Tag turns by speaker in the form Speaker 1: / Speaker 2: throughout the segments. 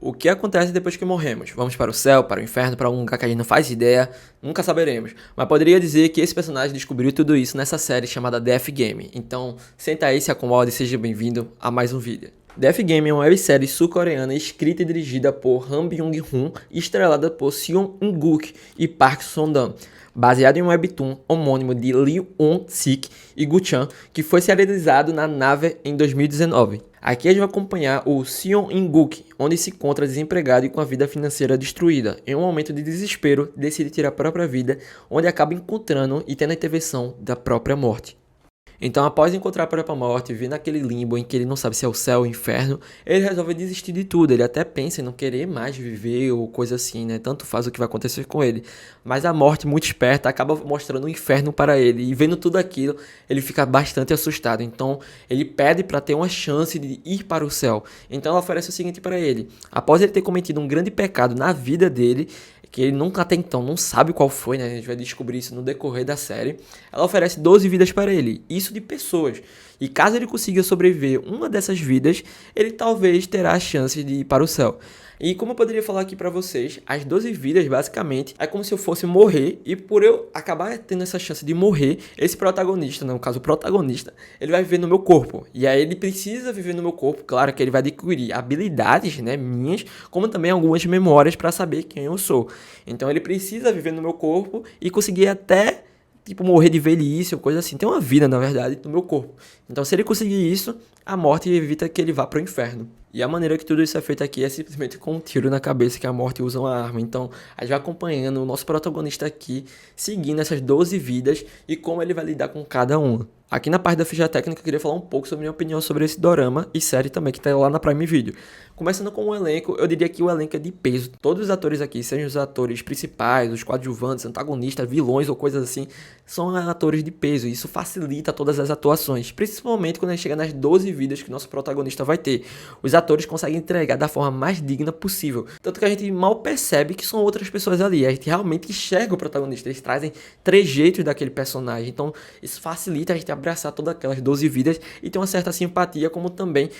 Speaker 1: O que acontece depois que morremos? Vamos para o céu, para o inferno, para um lugar que a gente não faz ideia? Nunca saberemos. Mas poderia dizer que esse personagem descobriu tudo isso nessa série chamada Death Game. Então, senta aí, se acomode e seja bem-vindo a mais um vídeo. Death Game é uma websérie sul-coreana escrita e dirigida por Han Byung-hun e estrelada por Seon In-guk e Park Song-dam, baseado em um webtoon homônimo de Lee Won-sik e Gu Chan, que foi serializado na Naver em 2019. Aqui a gente vai acompanhar o Seon In-guk, onde se encontra desempregado e com a vida financeira destruída. Em um momento de desespero, decide tirar a própria vida, onde acaba encontrando e tendo a intervenção da própria morte. Então, após encontrar a própria morte, vir naquele limbo em que ele não sabe se é o céu ou o inferno, ele resolve desistir de tudo. Ele até pensa em não querer mais viver ou coisa assim, né? Tanto faz o que vai acontecer com ele. Mas a morte, muito esperta, acaba mostrando o inferno para ele. E vendo tudo aquilo, ele fica bastante assustado. Então, ele pede para ter uma chance de ir para o céu. Então, ela oferece o seguinte para ele. Após ele ter cometido um grande pecado na vida dele, que ele nunca até então não sabe qual foi, né? A gente vai descobrir isso no decorrer da série. Ela oferece 12 vidas para ele, isso de pessoas. E caso ele consiga sobreviver uma dessas vidas, ele talvez terá a chance de ir para o céu. E como eu poderia falar aqui pra vocês, as 12 vidas basicamente é como se eu fosse morrer, e por eu acabar tendo essa chance de morrer, esse protagonista, no caso o protagonista, ele vai viver no meu corpo. E aí ele precisa viver no meu corpo, claro que ele vai adquirir habilidades, né, minhas, como também algumas memórias para saber quem eu sou. Então ele precisa viver no meu corpo e conseguir até tipo morrer de velhice ou coisa assim, tem uma vida na verdade no meu corpo. Então se ele conseguir isso, a morte evita que ele vá pro inferno. E a maneira que tudo isso é feito aqui é simplesmente com um tiro na cabeça que a morte usa uma arma. Então, a gente vai acompanhando o nosso protagonista aqui, seguindo essas 12 vidas e como ele vai lidar com cada uma. Aqui na parte da ficha técnica eu queria falar um pouco sobre a minha opinião sobre esse dorama e série também que tá lá na Prime Video. Começando com o elenco, eu diria que o elenco é de peso. Todos os atores aqui, sejam os atores principais, os coadjuvantes, antagonistas, vilões ou coisas assim, são atores de peso. E isso facilita todas as atuações, principalmente quando a gente chega nas 12 vidas que nosso protagonista vai ter. Os atores conseguem entregar da forma mais digna possível. Tanto que a gente mal percebe que são outras pessoas ali. A gente realmente enxerga o protagonista. Eles trazem trejeitos daquele personagem. Então isso facilita a gente abraçar todas aquelas 12 vidas e ter uma certa simpatia, como também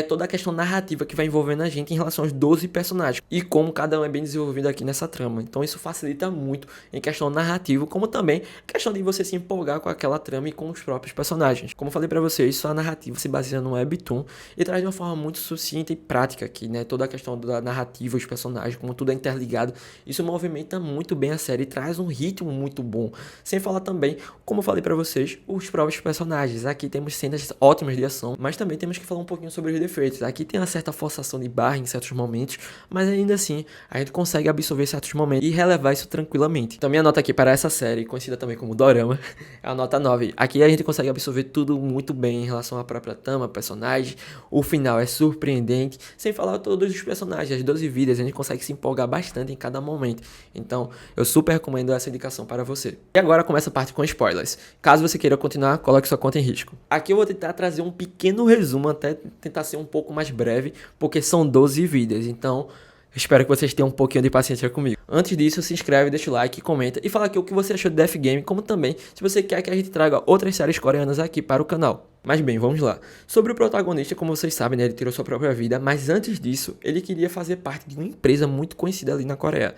Speaker 1: toda a questão narrativa que vai envolvendo a gente em relação aos 12 personagens. E como cada um é bem desenvolvido aqui nessa trama. Então isso facilita muito em questão narrativa, como também questão de você se empolgar com aquela trama e com os próprios personagens. Como eu falei pra vocês, sua narrativa se baseia no webtoon e traz de uma forma muito sucinta e prática aqui, né? Toda a questão da narrativa, os personagens, como tudo é interligado, isso movimenta muito bem a série e traz um ritmo muito bom. Sem falar também, como eu falei pra vocês, os próprios personagens. Aqui temos cenas ótimas de ação, mas também temos que falar um pouquinho sobre os defeitos. Aqui tem uma certa forçação de barra em certos momentos, mas ainda assim a gente consegue absorver certos momentos e relevar isso tranquilamente. Então minha nota aqui para essa série, conhecida também como Dorama, é a nota 9. Aqui a gente consegue absorver tudo muito bem em relação à própria trama, personagens. O final é surpreendente, sem falar todos os personagens, as 12 vidas, a gente consegue se empolgar bastante em cada momento. Então eu super recomendo essa indicação para você. E agora começa a parte com spoilers. Caso você queira continuar, coloque sua conta em risco. Aqui eu vou tentar trazer um pequeno resumo, até tentar ser um pouco mais breve, porque são 12 vídeos, então espero que vocês tenham um pouquinho de paciência comigo. Antes disso, se inscreve, deixa o like, comenta e fala aqui o que você achou de Death Game, como também se você quer que a gente traga outras séries coreanas aqui para o canal. Mas bem, vamos lá. Sobre o protagonista, como vocês sabem, né, ele tirou sua própria vida, mas antes disso, ele queria fazer parte de uma empresa muito conhecida ali na Coreia.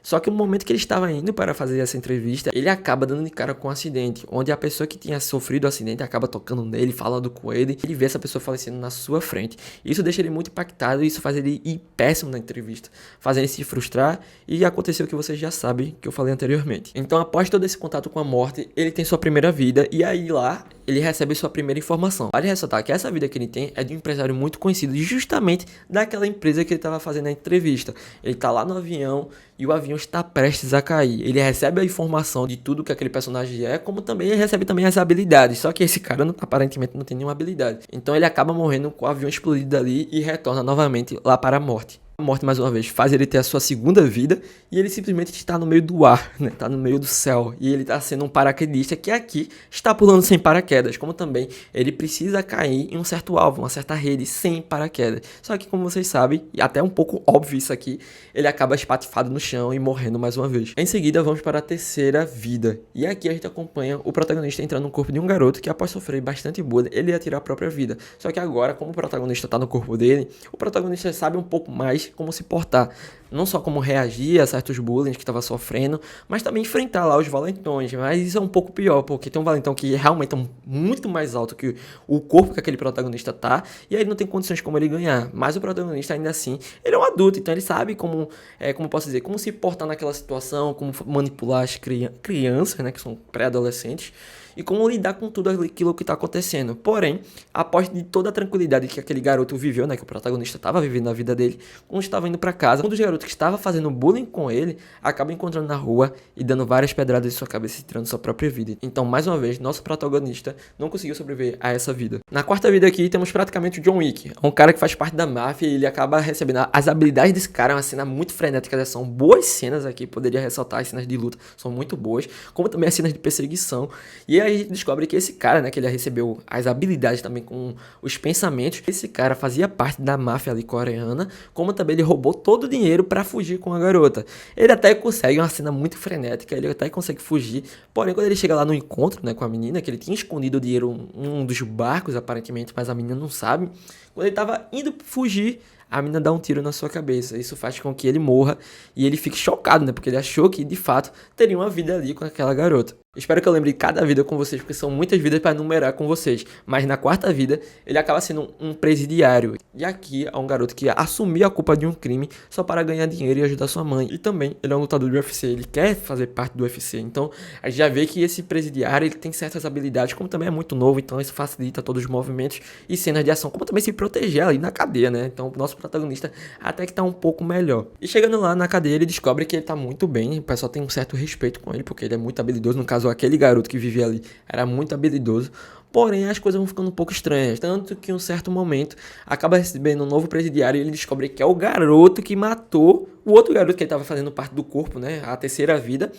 Speaker 1: Só que no momento que ele estava indo para fazer essa entrevista, ele acaba dando de cara com um acidente, onde a pessoa que tinha sofrido o acidente acaba tocando nele, falando com ele, ele vê essa pessoa falecendo na sua frente. Isso deixa ele muito impactado e isso faz ele ir péssimo na entrevista, fazendo ele se frustrar e aconteceu o que vocês já sabem, que eu falei anteriormente. Então, após todo esse contato com a morte, ele tem sua primeira vida e aí lá ele recebe sua primeira informação. Vale ressaltar que essa vida que ele tem é de um empresário muito conhecido, justamente daquela empresa que ele estava fazendo a entrevista. Ele está lá no avião e o avião está prestes a cair. Ele recebe a informação de tudo que aquele personagem é, como também ele recebe também as habilidades. Só que esse cara aparentemente não tem nenhuma habilidade. Então ele acaba morrendo com o avião explodido ali e retorna novamente lá para a morte. A morte, mais uma vez, faz ele ter a sua segunda vida e ele simplesmente está no meio do ar, né? Está no meio do céu e ele está sendo um paraquedista que aqui está pulando sem paraquedas, como também ele precisa cair em um certo alvo, uma certa rede sem paraquedas. Só que, como vocês sabem, e até um pouco óbvio isso aqui, ele acaba espatifado no chão e morrendo mais uma vez. Em seguida, vamos para a terceira vida e aqui a gente acompanha o protagonista entrando no corpo de um garoto que, após sofrer bastante bullying, ele ia tirar a própria vida. Só que agora, como o protagonista está no corpo dele, o protagonista sabe um pouco mais mais como se portar. Não só como reagir a certos bullying que estava sofrendo, mas também enfrentar lá os valentões. Mas isso é um pouco pior, porque tem um valentão que realmente é muito mais alto que o corpo que aquele protagonista tá, e aí não tem condições como ele ganhar. Mas o protagonista, ainda assim, ele é um adulto, então ele sabe como, como posso dizer, como se portar naquela situação, como manipular as crianças, né, que são pré-adolescentes, e como lidar com tudo aquilo que está acontecendo. Porém, após de toda a tranquilidade que aquele garoto viveu, né, que o protagonista estava vivendo na vida dele, quando estava indo para casa, um dos garotos que estava fazendo bullying com ele acaba encontrando na rua e dando várias pedradas em sua cabeça e tirando sua própria vida. Então, mais uma vez, nosso protagonista não conseguiu sobreviver a essa vida. Na quarta vida aqui, temos praticamente o John Wick, um cara que faz parte da máfia e ele acaba recebendo as habilidades desse cara, é uma cena muito frenética, são boas cenas aqui, poderia ressaltar, as cenas de luta são muito boas, como também as cenas de perseguição. E aí a gente descobre que esse cara, né, que ele recebeu as habilidades também com os pensamentos, esse cara fazia parte da máfia ali coreana, como também ele roubou todo o dinheiro para fugir com a garota. Ele até consegue uma cena muito frenética, ele até consegue fugir, porém quando ele chega lá no encontro, né, com a menina, que ele tinha escondido o dinheiro em um dos barcos aparentemente, mas a menina não sabe, quando ele tava indo fugir, a menina dá um tiro na sua cabeça. Isso faz com que ele morra e ele fique chocado, né? Porque ele achou que, de fato, teria uma vida ali com aquela garota. Espero que eu lembre cada vida com vocês, porque são muitas vidas para numerar com vocês. Mas na quarta vida, ele acaba sendo um presidiário. E aqui é um garoto que assumiu a culpa de um crime só para ganhar dinheiro e ajudar sua mãe. E também ele é um lutador do UFC, ele quer fazer parte do UFC. Então a gente já vê que esse presidiário ele tem certas habilidades, como também é muito novo, então isso facilita todos os movimentos e cenas de ação, como também se proteger ali na cadeia, né? Então o nosso protagonista até que tá um pouco melhor. E chegando lá na cadeia, ele descobre que ele tá muito bem, o pessoal tem um certo respeito com ele, porque ele é muito habilidoso. No caso, aquele garoto que vivia ali era muito habilidoso, porém as coisas vão ficando um pouco estranhas, tanto que em um certo momento acaba recebendo um novo presidiário e ele descobre que é o garoto que matou o outro garoto que ele estava fazendo parte do corpo, né, a terceira vida.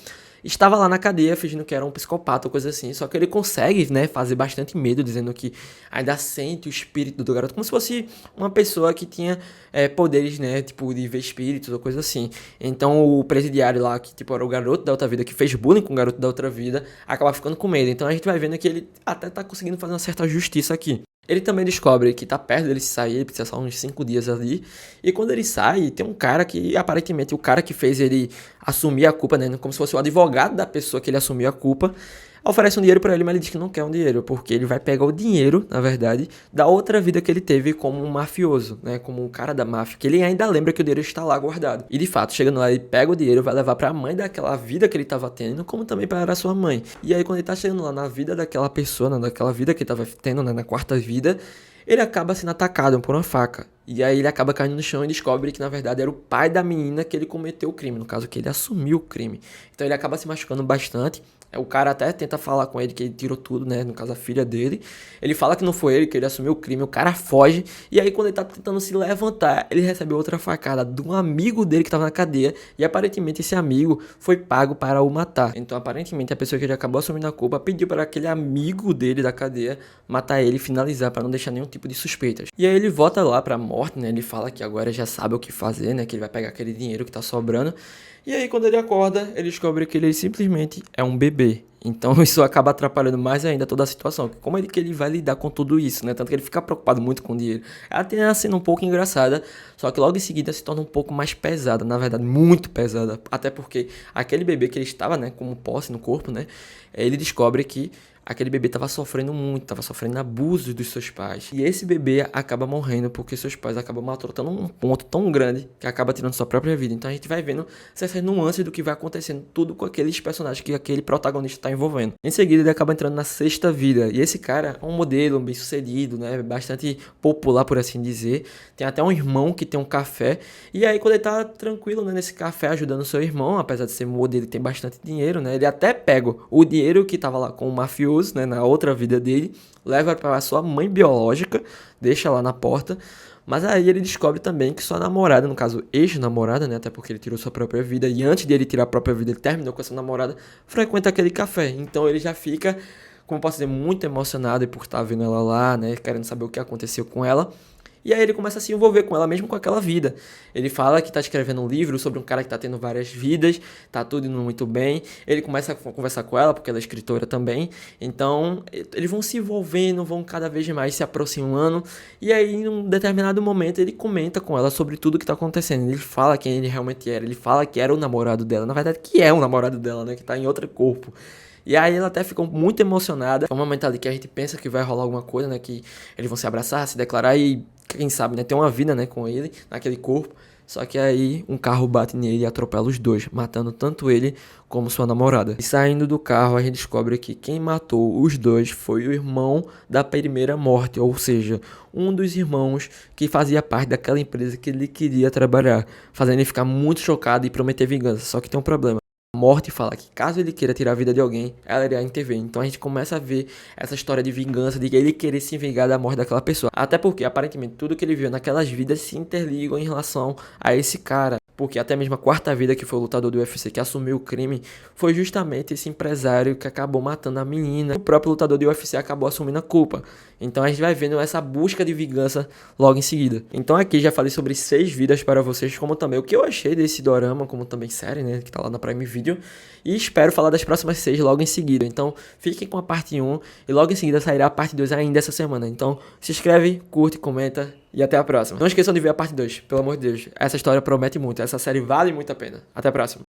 Speaker 1: Estava lá na cadeia fingindo que era um psicopata ou coisa assim, só que ele consegue, né, fazer bastante medo, dizendo que ainda sente o espírito do garoto, como se fosse uma pessoa que tinha poderes, né, tipo de ver espíritos ou coisa assim. Então o presidiário lá, que tipo era o garoto da outra vida, que fez bullying com o garoto da outra vida, acaba ficando com medo. Então a gente vai vendo que ele até tá conseguindo fazer uma certa justiça aqui. Ele também descobre que tá perto dele sair, ele precisa só uns 5 dias ali. E quando ele sai, tem um cara que, aparentemente, o cara que fez ele assumir a culpa, né? Como se fosse o advogado da pessoa que ele assumiu a culpa, oferece um dinheiro pra ele, mas ele diz que não quer um dinheiro, porque ele vai pegar o dinheiro, na verdade, da outra vida que ele teve como um mafioso, né? Como um cara da máfia, que ele ainda lembra que o dinheiro está lá guardado. E de fato, chegando lá, ele pega o dinheiro, vai levar pra mãe daquela vida que ele tava tendo, como também para a sua mãe. E aí, quando ele tá chegando lá na vida daquela pessoa, né, daquela vida que ele tava tendo, né, na quarta vida, ele acaba sendo atacado por uma faca. E aí ele acaba caindo no chão e descobre que na verdade era o pai da menina que ele cometeu o crime. No caso, que ele assumiu o crime. Então ele acaba se machucando bastante. O cara até tenta falar com ele que ele tirou tudo, né? No caso, a filha dele. Ele fala que não foi ele, que ele assumiu o crime. O cara foge. E aí, quando ele tá tentando se levantar, ele recebe outra facada de um amigo dele que tava na cadeia. E aparentemente esse amigo foi pago para o matar. Então, aparentemente, a pessoa que ele acabou assumindo a culpa pediu para aquele amigo dele da cadeia matar ele e finalizar, para não deixar nenhum tipo de suspeitas. E aí ele volta lá pra morte, né? Ele fala que agora já sabe o que fazer, né? Que ele vai pegar aquele dinheiro que tá sobrando. E aí, quando ele acorda, ele descobre que ele simplesmente é um bebê. Então isso acaba atrapalhando mais ainda toda a situação. Como que ele vai lidar com tudo isso, né? Tanto que ele fica preocupado muito com o dinheiro. Ela tem a cena um pouco engraçada, só que logo em seguida se torna um pouco mais pesada. Na verdade, muito pesada. Até porque aquele bebê que ele estava, né, como posse no corpo, né? Ele descobre que aquele bebê estava sofrendo muito, estava sofrendo abusos dos seus pais. E esse bebê acaba morrendo porque seus pais acabam maltratando um ponto tão grande que acaba tirando sua própria vida. Então a gente vai vendo essas nuances do que vai acontecendo, tudo com aqueles personagens que aquele protagonista está envolvendo. Em seguida ele acaba entrando na sexta vida. E esse cara é um modelo bem sucedido, né? Bastante popular, por assim dizer. Tem até um irmão que tem um café. E aí quando ele tá tranquilo, né, nesse café ajudando seu irmão, apesar de ser modelo, ele tem bastante dinheiro, né? Ele até pega o dinheiro que tava lá com o mafioso, né, na outra vida dele, leva para a sua mãe biológica, deixa lá na porta, mas aí ele descobre também que sua namorada, no caso ex-namorada, né, até porque ele tirou sua própria vida, e antes de ele tirar a própria vida, ele terminou com essa namorada, frequenta aquele café, então ele já fica, como posso dizer, muito emocionado por estar vendo ela lá, né, querendo saber o que aconteceu com ela. E aí ele começa a se envolver com ela, mesmo com aquela vida. Ele fala que tá escrevendo um livro sobre um cara que tá tendo várias vidas, tá tudo indo muito bem. Ele começa a conversar com ela, porque ela é escritora também. Então, eles vão se envolvendo, vão cada vez mais se aproximando. E aí, em um determinado momento, ele comenta com ela sobre tudo que tá acontecendo. Ele fala quem ele realmente era. Ele fala que era o namorado dela. Na verdade, que é o namorado dela, né? Que tá em outro corpo. E aí ela até ficou muito emocionada. É um momento ali que a gente pensa que vai rolar alguma coisa, né? Que eles vão se abraçar, se declarar e, quem sabe, né? Ter uma vida, né? Com ele, naquele corpo. Só que aí um carro bate nele e atropela os dois, matando tanto ele como sua namorada. E saindo do carro, a gente descobre que quem matou os dois foi o irmão da primeira morte, ou seja, um dos irmãos que fazia parte daquela empresa que ele queria trabalhar, fazendo ele ficar muito chocado e prometer vingança. Só que tem um problema. A morte fala que caso ele queira tirar a vida de alguém, ela irá intervir. Então a gente começa a ver essa história de vingança, de ele querer se vingar da morte daquela pessoa. Até porque, aparentemente, tudo que ele viu naquelas vidas se interligam em relação a esse cara. Porque até mesmo a quarta vida, que foi o lutador do UFC que assumiu o crime, foi justamente esse empresário que acabou matando a menina. O próprio lutador do UFC acabou assumindo a culpa. Então a gente vai vendo essa busca de vingança logo em seguida. Então aqui já falei sobre 6 vidas para vocês, como também o que eu achei desse dorama, como também série, né, que tá lá na Prime Video. E espero falar das próximas 6 logo em seguida. Então fiquem com a parte 1 e logo em seguida sairá a parte 2 ainda essa semana. Então se inscreve, curte, comenta e até a próxima. Não esqueçam de ver a parte 2, pelo amor de Deus. Essa história promete muito, essa série vale muito a pena. Até a próxima.